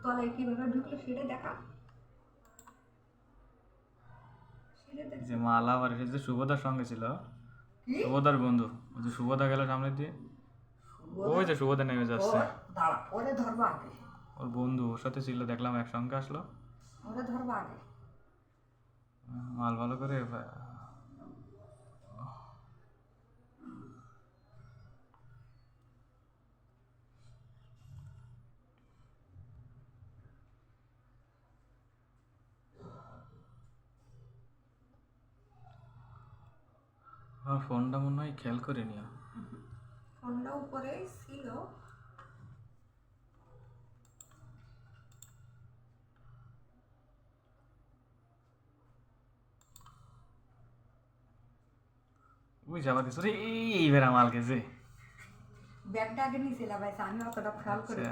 তলায় কিভাবে ঢুকলো সেটা দেখা। যে মালা আবার এসেছে শুভদার সঙ্গে ছিল, শুভদার বন্ধু। ওই যে শুভদা গেল সামনে দিয়ে, ওই যে শুভদা নেমে যাচ্ছে, দাঁড়া ওরে ধরবো আগে, ওর বন্ধু ওর সাথে ছিল, দেখলাম একসঙ্গে আসলো। ওরে ধরবো আগে। মাল ভালো করে আমার ফোনটা মনে হয় খেয়াল করে নিও। ফোনটা উপরে ছিল। ওই যাবা দিস রে, এইবার মাল গেছে। ব্যাগটা আগে নিয়েছিলাম ভাই, আমি অতটা খেয়াল করে।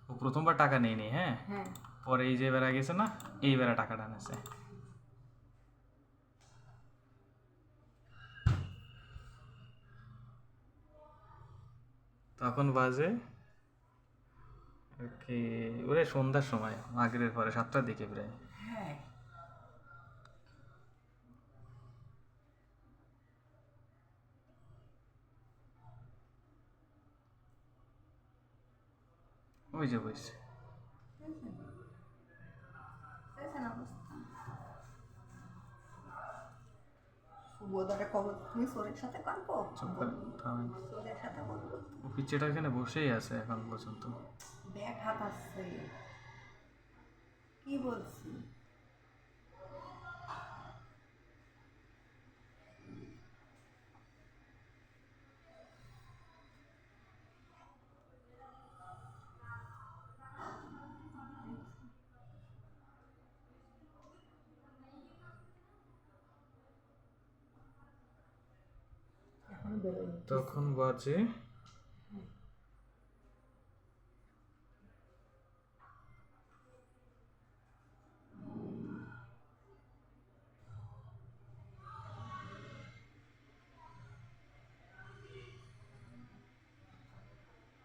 ও প্রথমবার টাকা নেই নি, হ্যাঁ হ্যাঁ পরে এই যে বেড়া গেছে না, এই বেড়া টাকাটা আনেছে। তখন বাজে কি ওরে সন্ধ্যার সময়, মাগরিবের পরে 7টার দিকে প্রায়। হ্যাঁ ওই যে বইছে। সুবোধারে খবর তুমি সোরের সাথে গল্প, চুপ করে থামেন। সোরের সাথে বলবো। ও পিচ্চিটা এখানে বসেই আছে এখন পর্যন্ত। ব্যাগ হাত আসছে, কি বলছি। এখনো বেরোয়নি। তখন বাজে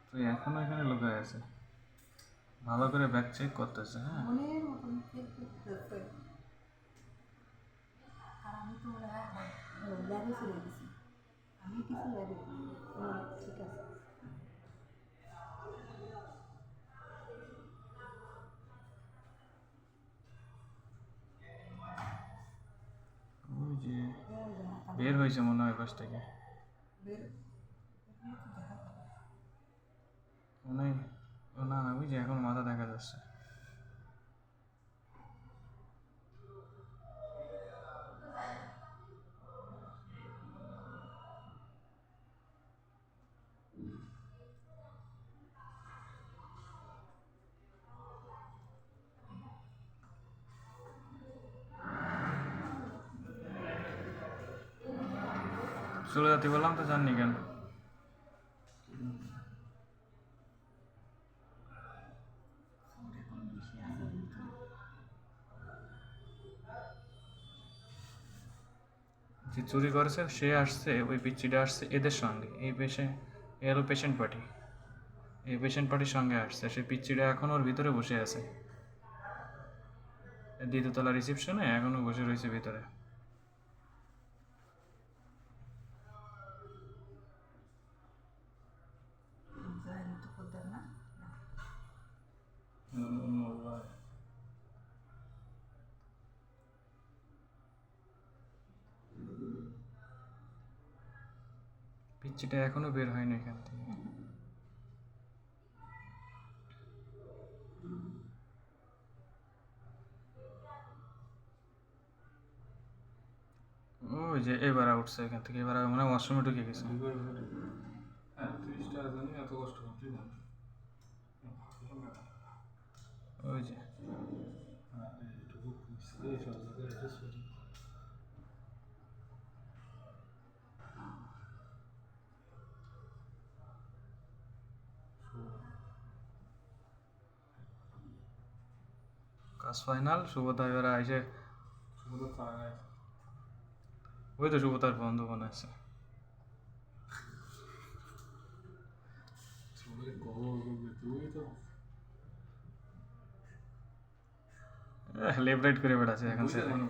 তো এখনো এখানে লুকায় আছে, ভালো করে ব্যাগ চেক করতেছে। হ্যাঁ মনের মতন চেক করতেছে। আর আমি তো ল্যাবে চলে গেছি, আমি কিছু ল্যাবে। ঠিক আছে। ওই যে বের হয়েছে মনে হয় পাশ থেকে, বের মনে হয়। ও না না, ওই যে এখন মাথা দেখা যাচ্ছে। চলে যেতে বললাম তো জাননি কেন। যে চুরি করেছে সে আসছে, ওই পিচ্চিটা আসছে এদের সঙ্গে, এই পেশেন্ট এলো পেশেন্ট পার্টি, এই পেশেন্ট পার্টির সঙ্গে আসছে। সে পিচ্চিটা এখন ওর ভিতরে বসে আছে, দ্বিতীয়তলা রিসেপশনে এখনো বসে রয়েছে ভিতরে। তো করতেন না। পিচ্চিটা এখনো বের হয়নি এখান থেকে। ওই যে এবার উঠছে এখান থেকে, এবার মনে হয় ওয়াশরুমে ঢুকে গেছে। ওই যে কাজ ফাইনাল, শুভদা এবার আইসে। ওই তো শুভদার বন্ধু মনে আছে। লেফট রাইট করে বেড়াচ্ছে এখন বসে থেকে দেখো না,